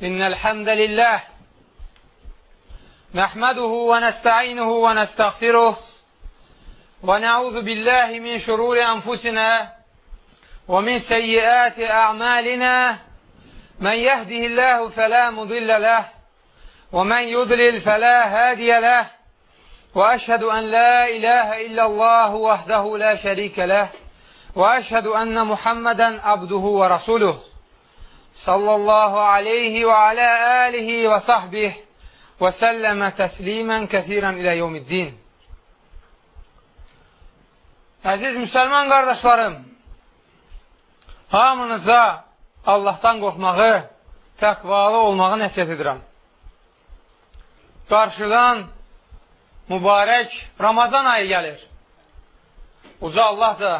إن الحمد لله نحمده ونستعينه ونستغفره ونعوذ بالله من شرور أنفسنا ومن سيئات أعمالنا من يهده الله فلا مضل له ومن يضلل فلا هادي له وأشهد أن لا إله إلا الله وحده لا شريك له وأشهد أن محمدا عبده ورسوله صلى الله عليه وعلى آله وصحبه وسلم تسليما كثيرا إلى يوم الدين. Əziz müsəlman qardaşlarım, hamınıza Allahdan qorxmağı, təqvalı olmağı nəsihət edirəm. Qarşıdan mübarək Ramazan ayı gəlir. Uca Allah da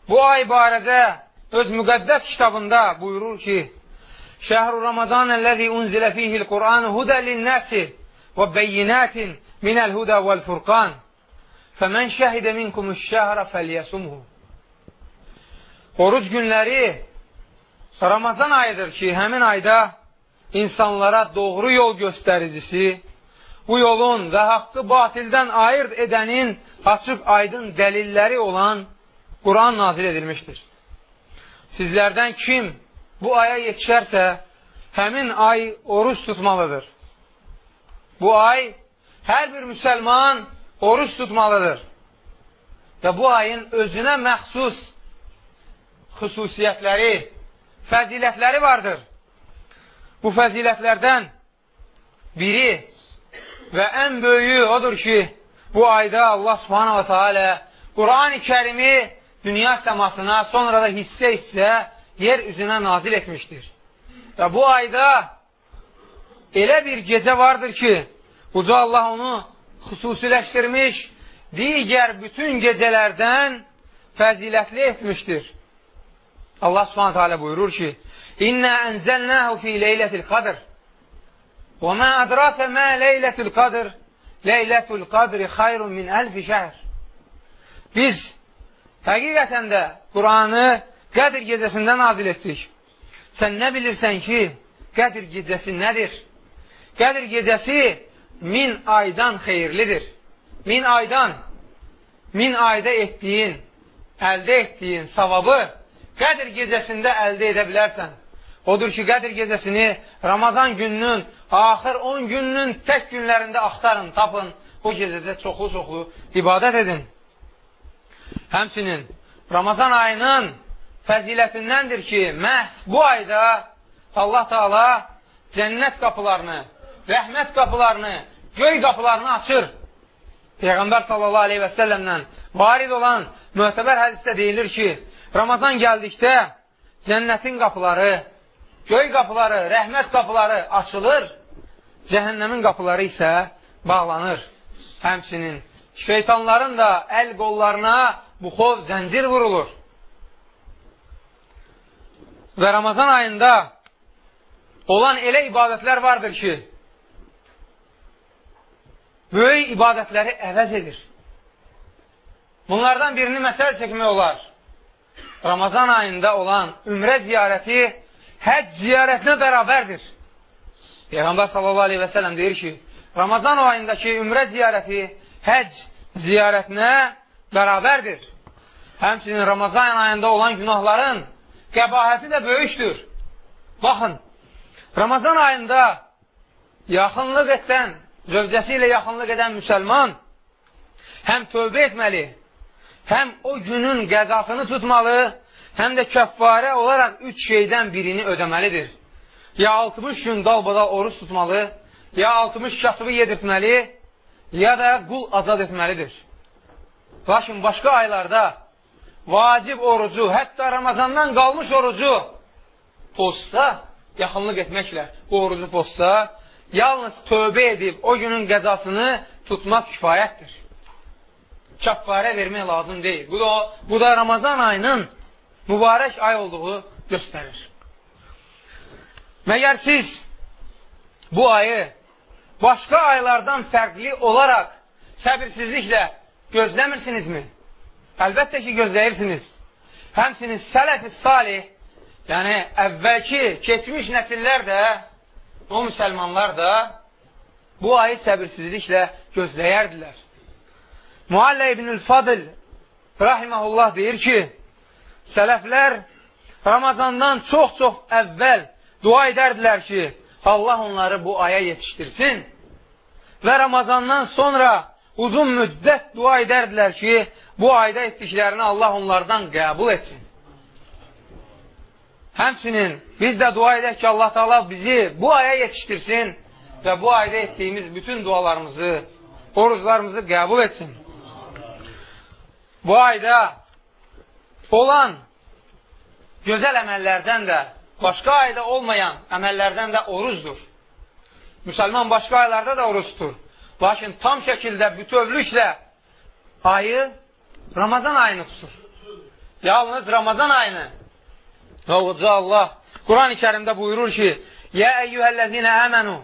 bu ay barədə öz müqəddəs kitabında buyurur ki, Şəhru Ramazanəl-ləzi unzilə fihil-Qur'an hudə linnəsi və beyinətin minəl-hudə vəl-furqan fəmən şəhidə minkumuş-şəhrə fəlyəsumhu. Oruc günləri Ramazan ayıdır ki, həmin ayda insanlara doğru yol göstəricisi, bu yolun və haqqı batildən ayırt edənin açıq aydın dəlilləri olan Quran nazil edilmişdir. Sizlərdən kim bu aya yetişərsə, həmin ay oruç tutmalıdır. Bu ay hər bir müsəlman oruç tutmalıdır. Və bu ayın özünə məxsus xüsusiyyətləri, fəzilətləri vardır. Bu fəzilətlərdən biri və ən böyüyü odur ki, bu ayda Allah subhanahu wa ta'ala Quran-ı Kərimi dünya səmasına, sonra da hissə-hissə yer üzünə nazil etmişdir. Və bu ayda elə bir gecə vardır ki, Uca Allah onu xüsusiləşdirmiş, digər bütün gecələrdən fəzilətli etmişdir. Allah subhanahu teala buyurur ki, İnnə ənzəlnəhu fi leylətil qadr və mə ədrafə mə leylətil qadr leylətul qadri xayrun min əlfi şəhr. Biz həqiqətən də Quranı Qədir gecəsində nazil etdik. Sən nə bilirsən ki, Qədir gecəsi nədir? Qədir gecəsi 1000 aydan xeyirlidir. 1000 aydan, 1000 ayda etdiyin, əldə etdiyin savabı Qədir gecəsində əldə edə bilərsən. Odur ki, Qədir gecəsini Ramazan gününün, axır 10 gününün tək günlərində axtarın, tapın. Bu gecədə çoxlu-çoxlu ibadət edin. Həmçinin Ramazan ayının fəzilətindəndir ki, məhz bu ayda Allah Teala cənnət qapılarını, rəhmət qapılarını, göy qapılarını açır. Peyğəmbər sallallahu aleyhi və səlləmdən varid olan möhtəbər hədisdə deyilir ki, Ramazan gəldikdə cənnətin qapıları, göy qapıları, rəhmət qapıları açılır, cəhənnəmin qapıları isə bağlanır. Həmçinin şeytanların da əl qollarına buxov, zəncir vurulur. Və Ramazan ayında olan elə ibadətlər vardır ki, böyük ibadətləri əvəz edir. Bunlardan birini məsəl çəkmək olar. Ramazan ayında olan ümrə ziyarəti həcc ziyarətinə bərabərdir. Peyğəmbər sallallahu aleyhi və səlləm deyir ki, Ramazan ayındakı ümrə ziyarəti həcc ziyarətinə bərabərdir. Həmçinin Ramazan ayında olan günahların qəbahəti də böyükdür. Baxın, Ramazan ayında yaxınlıq edən, zövcəsi ilə yaxınlıq edən müsəlman həm tövbə etməli, həm o günün qəzasını tutmalı, həm də kəffarə olaraq 3 şeydən birini ödəməlidir. Ya 60 gün dalbadal oruç tutmalı, ya 60 kasıbı yedirtməli, ya da qul azad etməlidir. Lakin başqa aylarda vacib orucu, hətta Ramazandan qalmış orucu pozsa, yaxınlıq etməklə bu orucu pozsa, yalnız tövbə edib o günün qəzasını tutmaq kifayətdir. Kəffarə vermək lazım deyil. Bu da Ramazan ayının mübarək ay olduğu göstərir. Məgər siz bu ayı başqa aylardan fərqli olaraq səbirsizliklə gözləmirsinizmi? Əlbəttə ki, gözləyirsiniz. Həmçinin sələf-i salih, yəni əvvəlki, keçmiş nəsillər də o müsəlmanlar da bu ayı səbirsizliklə gözləyərdilər. Muallə ibn-ül Fadil rahiməhullah deyir ki, sələflər Ramazandan çox-çox əvvəl dua edərdilər ki, Allah onları bu aya yetişdirsin və Ramazandan sonra uzun müddət dua edərdilər ki, bu ayda etdiklərini Allah onlardan qəbul etsin. Həmçinin biz də dua edək ki, Allah Teala bizi bu aya yetişdirsin və bu ayda etdiyimiz bütün dualarımızı, oruclarımızı qəbul etsin. Bu ayda olan gözəl əməllərdən də, başqa ayda olmayan əməllərdən də orucdur. Müsəlman başqa aylarda da oruc tutur. Lakin tam şəkildə, bütövlüklə ayı Ramazan ayını tutur. Yalnız Ramazan ayını. Oğucu Allah Quran-ı Kərimdə buyurur ki, Yə əyyühəl-ləzinə əmənu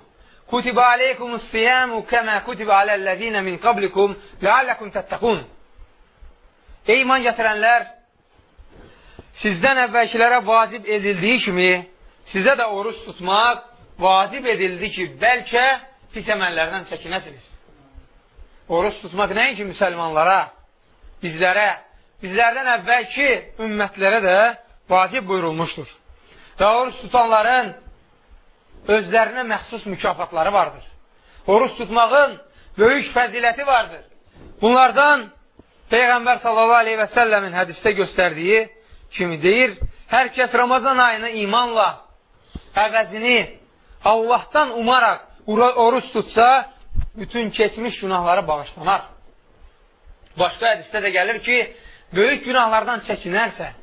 kutibə aleykumus-siyamu kəmə kutibə aləl-ləzinə min qablikum ləalləkum təttəqun. Ey iman gətirənlər, sizdən əvvəlkilərə vacib edildiyi kimi, sizə də oruç tutmaq vacib edildi ki, bəlkə pis əməllərdən çəkinəsiniz. Oruç tutmaq nəinki müsəlmanlara, bizlərdən əvvəlki ümmətlərə də vacib buyurulmuşdur. Və oruç tutanların özlərinə məxsus mükafatları vardır. Oruç tutmağın böyük fəziləti vardır. Bunlardan Peyğəmbər sallallahu aleyhi və səlləmin hədisdə göstərdiyi kimi deyir, hər kəs Ramazan ayını imanla əvəzini Allahdan umaraq oruç tutsa, bütün keçmiş günahları bağışlanar. Başqa hədisdə də gəlir ki, böyük günahlardan çəkinərsə,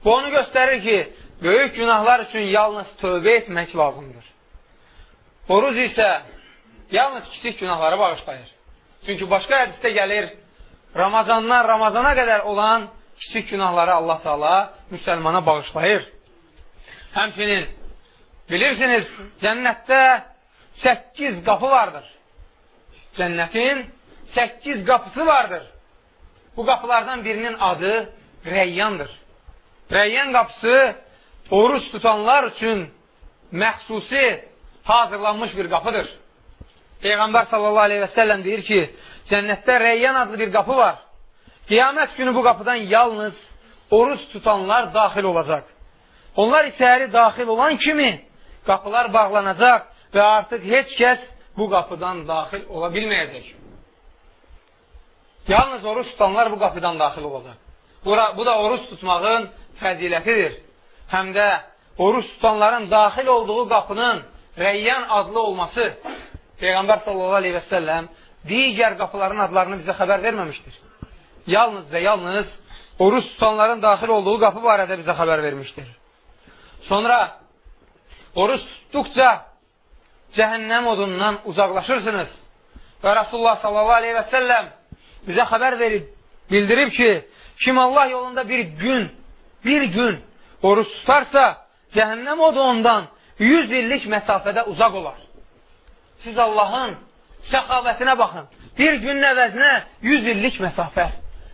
bu onu göstərir ki, böyük günahlar üçün yalnız tövbə etmək lazımdır. Oruc isə yalnız kiçik günahları bağışlayır. Çünki başqa hədisdə gəlir, Ramazandan Ramazana qədər olan kiçik günahları Allah Teala müsəlmana bağışlayır. Həmçinin bilirsiniz, cənnətdə 8 qapı vardır. Cənnətin 8 qapısı vardır. Bu qapılardan birinin adı Rəyyandır. Rəyyan qapısı oruç tutanlar üçün məxsusi hazırlanmış bir qapıdır. Peyğəmbər sallallahu aleyhi və səlləm deyir ki, cənnətdə Rəyyan adlı bir qapı var. Qiyamət günü bu qapıdan yalnız oruç tutanlar daxil olacaq. Onlar içəri daxil olan kimi qapılar bağlanacaq və artıq heç kəs bu qapıdan daxil ola bilməyəcək. Yalnız oruç tutanlar bu qapıdan daxil olacaq. Bu da oruç tutmağın fəzilətidir. Həm də oruç tutanların daxil olduğu qapının Rəyyan adlı olması. Peyğəmbər sallallahu aleyhi və səlləm digər qapıların adlarını bizə xəbər verməmişdir. Yalnız və yalnız oruç tutanların daxil olduğu qapı barədə bizə xəbər vermişdir. Sonra oruç tutduqca cəhənnəm odundan uzaqlaşırsınız. Və Rasulullah sallallahu aleyhi və səlləm bizə xəbər verib, bildirib ki, kim Allah yolunda bir gün oruç tutarsa, cəhənnəm odu ondan 100 illik məsafədə uzaq olar. Siz Allahın səxavətinə baxın. Bir günün əvəzinə 100 illik məsafə.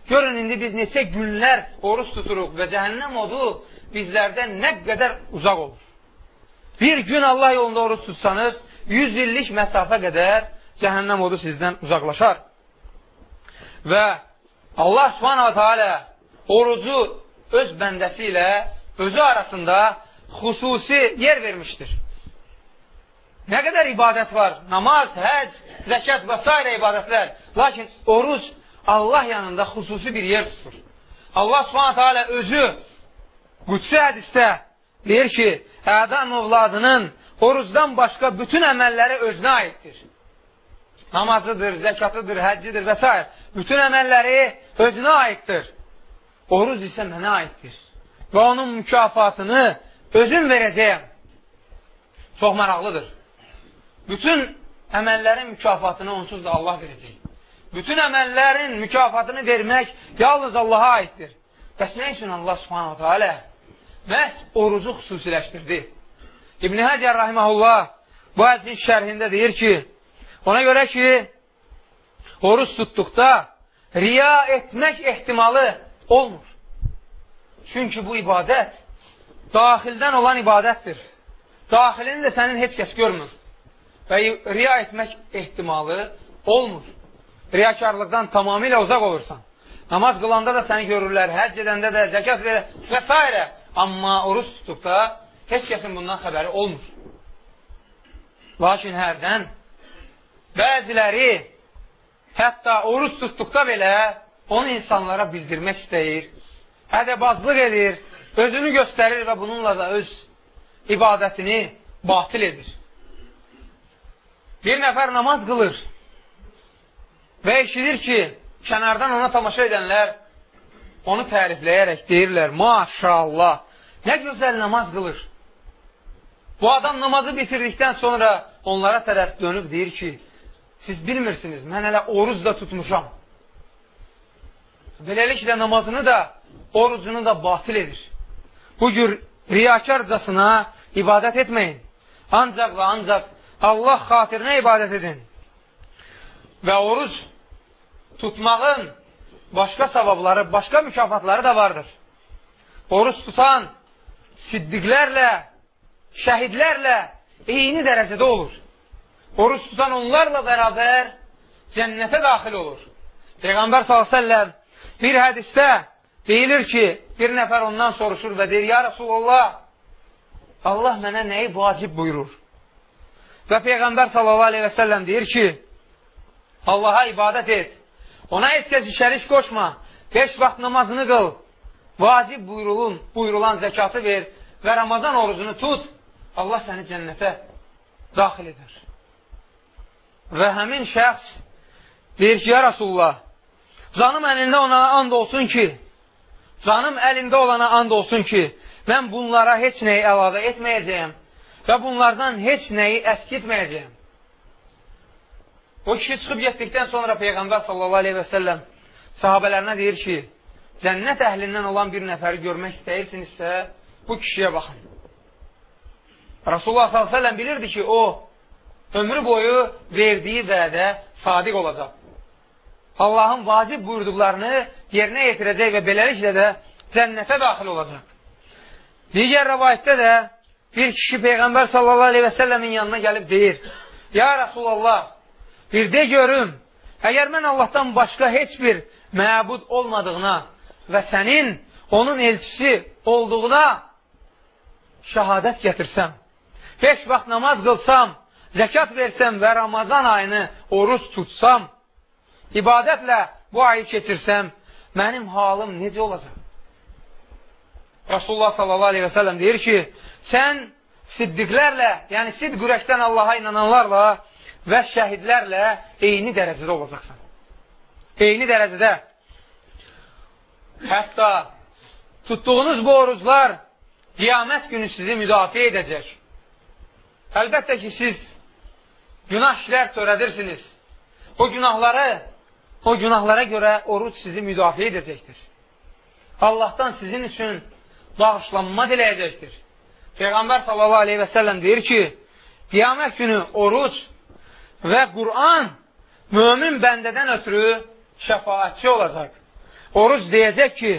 Görün, indi biz neçə günlər oruç tuturuq və cəhənnəm odu bizlərdən nə qədər uzaq olur. Bir gün Allah yolunda oruç tutsanız, 100 illik məsafə qədər cəhənnəm odu sizdən uzaqlaşar. Və Allah subhanahu teala orucu öz bəndəsi ilə özü arasında xüsusi yer vermişdir. Nə qədər ibadət var? Namaz, həc, zəkat və s. ibadətlər. Lakin oruc Allah yanında xüsusi bir yer tutur. Allah subhanahu teala özü qudsi hədisdə deyir ki, Ədəm övladının orucdan başqa bütün əməlləri özünə aiddir. Namazıdır, zəkatıdır, həccidir və s. Bütün əməlləri özünə aiddir. Oruc isə mənə aiddir. Və onun mükafatını özüm verəcəyəm. Çox maraqlıdır. Bütün əməllərin mükafatını onsuz da Allah verəcək. Bütün əməllərin mükafatını vermək yalnız Allaha aiddir. Bəs nə üçün Allah subhanahu teala məhz orucu xüsusiləşdirdi? İbn-i Həcər rahiməhullah bu hədsin şərhində deyir ki, ona görə ki, oruç tutduqda riya etmək ehtimalı olmur. Çünki bu ibadət daxildən olan ibadətdir. daxilini də sənin heç kəs görmür və riya etmək ehtimalı olmur. Riyakarlıqdan tamamilə uzaq olursan. Namaz qılanda da səni görürlər, həcc edəndə də, zəkat verir və s. Amma oruç tutduqda heç kəsin bundan xəbəri olmur. Lakin hərdən bəziləri hətta oruç tutduqda belə onu insanlara bildirmək istəyir, ədəbazlıq edir, özünü göstərir və bununla da öz ibadətini batil edir. Bir nəfər namaz qılır və eşidir ki, kənardan ona tamaşa edənlər onu tərifləyərək deyirlər, maşallah, nə gözəl namaz qılır. Bu adam namazı bitirdikdən sonra onlara tərəf dönüb deyir ki, siz bilmirsiniz, mən hələ oruc da tutmuşam. Beləliklə namazını da, orucunu da batil edir. Bu cür riyakarcasına ibadət etməyin. Ancaq və ancaq Allah xatirinə ibadət edin. Və oruc tutmağın başqa savabları, başqa mükafatları da vardır. Oruç tutan siddiqlərlə, şəhidlərlə eyni dərəcədə olur. Oruç tutan onlarla bərabər cənnətə daxil olur. Peyğəmbər s.ə.v bir hədisdə deyilir ki, bir nəfər ondan soruşur və deyir, ya Rasulullah, Allah mənə nəyi vacib buyurur? Və Peyğəmbər s.ə.v deyir ki, Allaha ibadət et, ona heç kəs şərik qoşma, 5 vaxt namazını qıl, vacib buyurulan zəkatı ver və Ramazan orucunu tut, Allah səni cənnətə daxil edər. Və həmin şəxs deyir ki, ya Rasulullah, canım əlində olana and olsun ki, mən bunlara heç nəyi əlavə etməyəcəyəm və bunlardan heç nəyi əskitməyəcəyəm. O kişi çıxıb getdikdən sonra Peyğəmbər s.ə.v sahabələrinə deyir ki, cənnət əhlindən olan bir nəfəri görmək istəyirsinizsə, bu kişiyə baxın. Rasulullah s.ə.v bilirdi ki, o, ömrü boyu verdiyi vədə sadiq olacaq. Allahın vacib buyurduqlarını yerinə yetirəcək və beləliklə də cənnətə daxil olacaq. Digər rəvayətdə də bir kişi Peyğəmbər s.ə.v-in yanına gəlib deyir, ya Rasulallah, bir de görüm, əgər mən Allahdan başqa heç bir məbud olmadığına və sənin onun elçisi olduğuna şəhadət gətirsəm, 5 vaxt namaz qılsam, zəkat versəm və Ramazan ayını oruç tutsam, ibadətlə bu ayı keçirsəm, mənim halım necə olacaq? Rasulullah s.ə.v deyir ki, sən siddiqlərlə, yəni sidq ürəkdən Allaha inananlarla və şəhidlərlə eyni dərəcədə olacaqsan. Eyni dərəcədə. Hətta tutduğunuz bu oruclar qiyamət günü sizi müdafiə edəcək. Əlbəttə ki, siz günah işlər törədirsiniz. O günahlara görə oruc sizi müdafiə edəcəkdir. Allahdan sizin üçün bağışlanma diləyəcəkdir. Peyğəmbər s.ə.v deyir ki, qiyamət günü oruc və Qur'an mömin bəndədən ötürü şəfaatçi olacaq. Oruc deyəcək ki,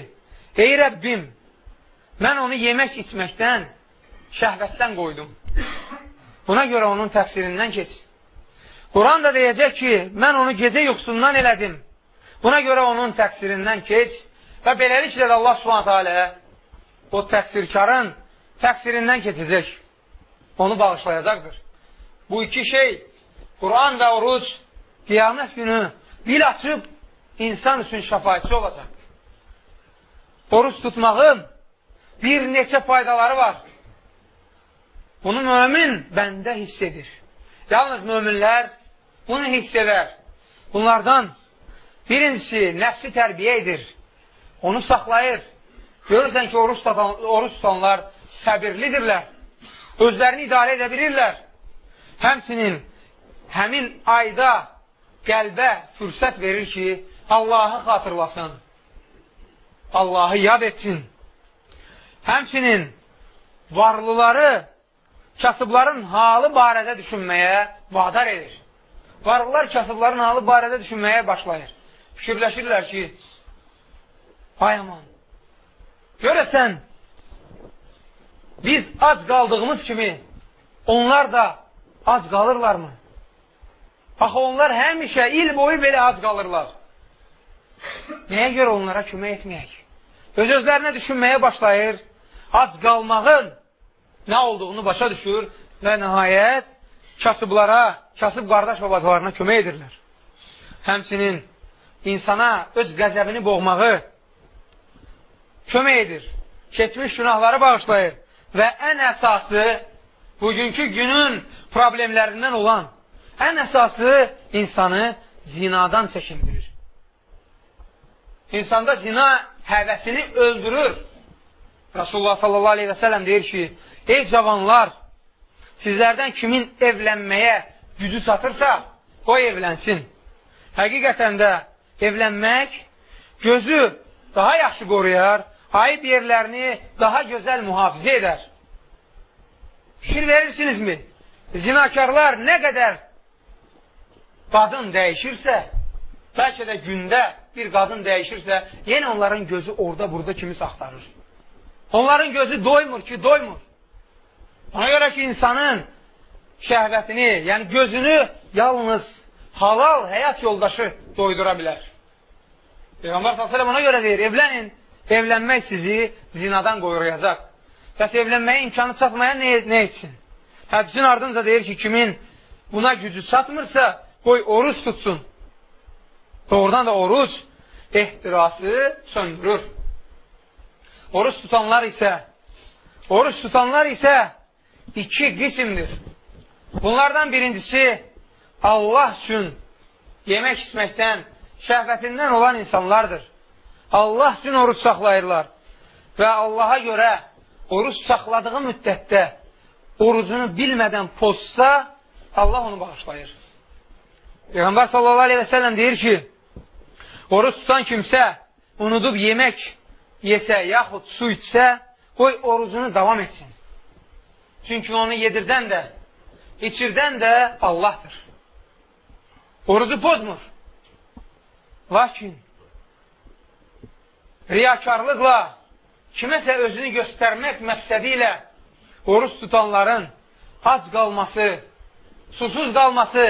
ey Rəbbim, mən onu yemək içməkdən, şəhvətdən qoydum. Buna görə onun təqsirindən keç. Qur'an da deyəcək ki, mən onu gecə yuxusundan elədim. Buna görə onun təqsirindən keç və beləliklə də Allah s.ə.v o təqsirkarın təqsirindən keçəcək. Onu bağışlayacaqdır. Bu iki şey, Qur'an və oruc, qiyamət günü dil açıb insan üçün şəfaatçi olacaqdır. Oruc tutmağın bir neçə faydaları var. Bunu mömin bəndə hiss edir. Yalnız möminlər bunu hiss edər. Bunlardan birincisi nəfsi tərbiyə edir. Onu saxlayır. Görürsən ki, oruç tutanlar səbirlidirlər. Özlərini idarə edə bilirlər. Həmsinin həmin ayda qəlbə fürsət verir ki, Allahı xatırlasın. Allahı yad etsin. Həmsinin varlıları kasıbların halı barədə düşünməyə vadar edir. Varlılar kasıbların halı barədə düşünməyə başlayır. Fikirləşirlər ki, ay aman, görəsən, biz ac qaldığımız kimi onlar da ac qalırlarmı? Axı onlar həmişə il boyu belə ac qalırlar. Nəyə görə onlara kömək etməyək? Öz-özlərinə düşünməyə başlayır, ac qalmağın nə olduğunu başa düşür və nəhayət kasıblara, kasıb qardaş və bacılarına kömək edirlər. Həmçinin insana öz qəzəbini boğmağı kömək edir, keçmiş günahları bağışlayır və ən əsası, bugünkü günün problemlərindən olan ən əsası insanı zinadan çəkindirir. İnsanda zina həvəsini öldürür. Rasulullah sallallahu aleyhi və səlləm deyir ki, ey cavanlar, sizlərdən kimin evlənməyə gücü çatırsa, qoy evlənsin. Həqiqətən də evlənmək gözü daha yaxşı qoruyar, ayıb yerlərini daha gözəl mühafizə edər. Fikir verirsinizmi? Zinakarlar nə qədər qadın dəyişirsə, bəlkə də gündə bir qadın dəyişirsə, yenə onların gözü orada-burada kimisə axtarır. Onların gözü doymur ki, doymur. Ona görə ki, insanın şəhvətini, yəni gözünü yalnız halal həyat yoldaşı doydura bilər. Peyğəmbər s.ə.v ona görə deyir, evlənin, evlənmək sizi zinadan qoruyacaq. Bəs evlənməyə imkanı çatmayan nə etsin? Hədisin ardınca deyir ki, kimin buna gücü çatmırsa, qoy oruç tutsun. Doğrudan da oruç ehtirası söndürür. Oruç tutanlar isə iki qismdir. Bunlardan birincisi Allah üçün yemək içməkdən, şəhvətindən olan insanlardır. Allah üçün oruç saxlayırlar və Allaha görə oruç saxladığı müddətdə orucunu bilmədən pozsa, Allah onu bağışlayır. Peyğəmbər sallallahu aleyhi və səlləm deyir ki, oruç tutan kimsə unudub yemək yesə, yaxud su içsə, qoy orucunu davam etsin. Çünki onu yedirdən də, içirdən də Allahdır. Orucu pozmur. Lakin riyakarlıqla, kiməsə özünü göstərmək məqsədi ilə oruç tutanların ac qalması, susuz qalması,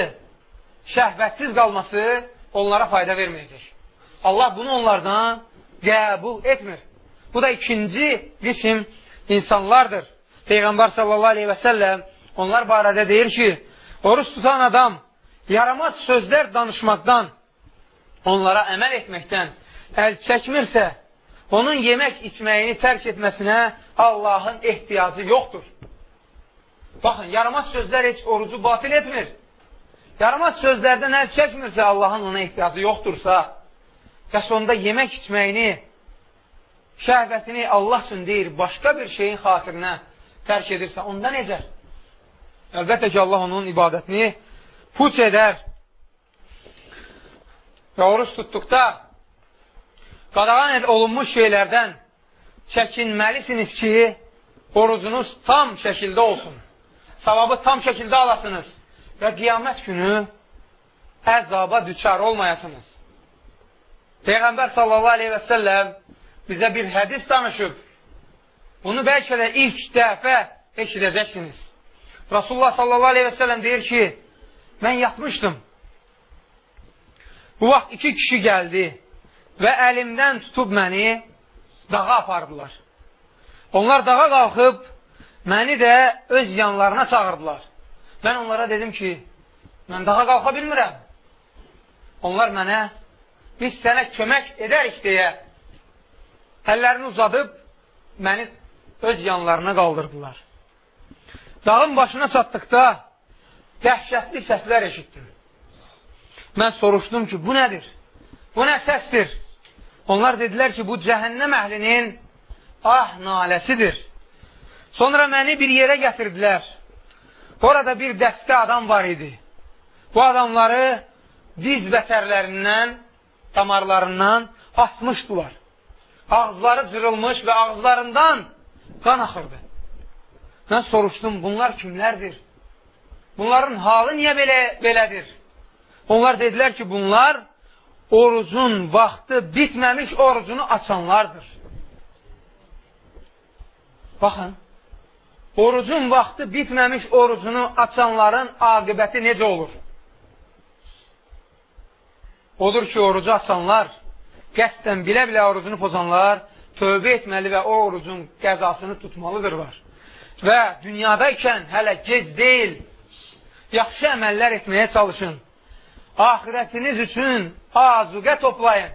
şəhvətsiz qalması onlara fayda verməyəcək. Allah bunu onlardan qəbul etmir. Bu da ikinci qism insanlardır. Peyğəmbər sallallahu aleyhi və səlləm onlar barədə deyir ki, oruç tutan adam yaramaz sözlər danışmaqdan, onlara əməl etməkdən əl çəkmirsə, onun yemək içməyini tərk etməsinə Allahın ehtiyacı yoxdur. Baxın, yaramaz sözlər heç orucu batil etmir. Yaramaz sözlərdən əl çəkmirsə, Allahın ona ehtiyacı yoxdursa, və sonda yemək içməyini, şəhvətini Allah üçün deyir, başqa bir şeyin xatirinə tərk edirsə, onda necə? Əlbəttə ki, Allah onun ibadətini puç edər. Və oruç tutduqda qadağan olunmuş şeylərdən çəkinməlisiniz ki, orucunuz tam şəkildə olsun. Savabı tam şəkildə alasınız və qiyamət günü əzaba düçar olmayasınız. Peyğəmbər sallallahu aleyhi və səlləm bizə bir hədis danışıb. Bunu bəlkə də ilk dəfə eşidəcəksiniz. Rasulullah sallallahu aleyhi və səlləm deyir ki, mən yatmışdım. Bu vaxt iki kişi gəldi və əlimdən tutub məni dağa apardılar. Onlar dağa qalxıb, məni də öz yanlarına çağırdılar. Mən onlara dedim ki, mən dağa qalxa bilmirəm. Onlar mənə, biz sənə kömək edərik deyə əllərini uzadıb, məni öz yanlarına qaldırdılar. Dağın başına çatdıqda dəhşətli səslər eşitdim. Mən soruşdum ki, bu nədir? Bu nə səsdir? Onlar dedilər ki, bu cəhənnəm əhlinin ah naləsidir. Sonra məni bir yerə gətirdilər. Orada bir dəstə adam var idi. Bu adamları diz vətərlərindən, damarlarından asmışdılar. Ağızları cırılmış və ağızlarından qan axırdı. Mən soruşdum, bunlar kimlərdir? Bunların halı niyə belədir? Onlar dedilər ki, bunlar orucun vaxtı bitməmiş orucunu açanlardır. Baxın, orucun vaxtı bitməmiş orucunu açanların aqibəti necə olur? Odur ki, orucu açanlar, qəsdən bilə-bilə orucunu pozanlar tövbə etməli və o orucun qəzasını tutmalıdırlar. Və dünyadaykən hələ gec deyil, yaxşı əməllər etməyə çalışın. Ahirətiniz üçün azuqə toplayın.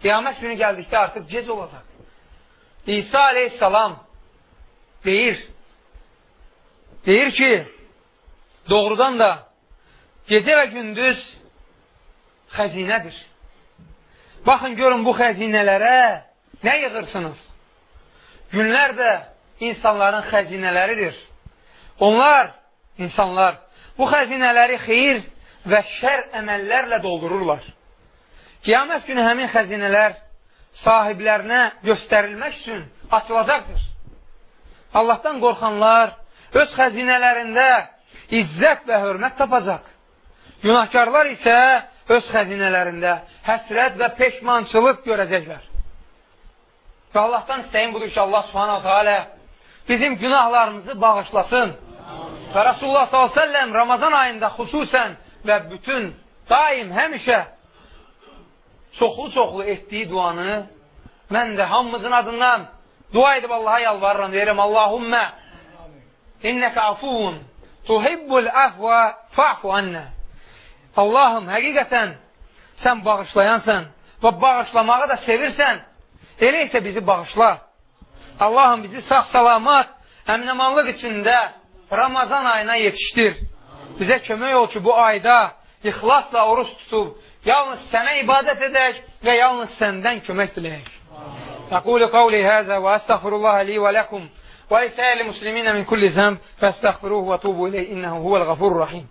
Qiyamət günü gəldikdə artıq gec olacaq. İsa aleyhissalam deyir ki, doğrudan da gecə və gündüz xəzinədir. Baxın, görün bu xəzinələrə nə yığırsınız? Günlər də insanların xəzinələridir. İnsanlar bu xəzinələri xeyir və şər əməllərlə doldururlar. Qiyamət günü həmin xəzinələr sahiblərinə göstərilmək üçün açılacaqdır. Allahdan qorxanlar öz xəzinələrində izzət və hörmət tapacaq. Günahkarlar isə öz xəzinələrində həsrət və peşmançılıq görəcəklər. Və Allahdan istəyim budur ki, Allah subhanahu teala bizim günahlarımızı bağışlasın. Və Rasulullah s.ə.v Ramazan ayında xüsusən və bütün daim həmişə çoxlu etdiyi duanı mən də hamımızın adından dua edib Allaha yalvarıram, deyirəm Allahummə innəkə afuvun tuhibbul afva fa'fu annə. Allahım, həqiqətən sən bağışlayansan və bağışlamağı da sevirsən, elə isə bizi bağışla. Allahım, bizi sağ-salamat, əmin-amanlıq içində Ramazan ayına yetişdir. Bizə kömək ol ki, bu ayda ixlasla oruç tutub, yalnız sənə ibadət edək və yalnız səndən kömək diləyək. Aqulu qavli həzə və əstəğfirullaha li və ləkum və lisəli musliminə min kulli zəmb fəstəğfiruhu və tubu iləyh innəhu huvəl-ğafurur rahim.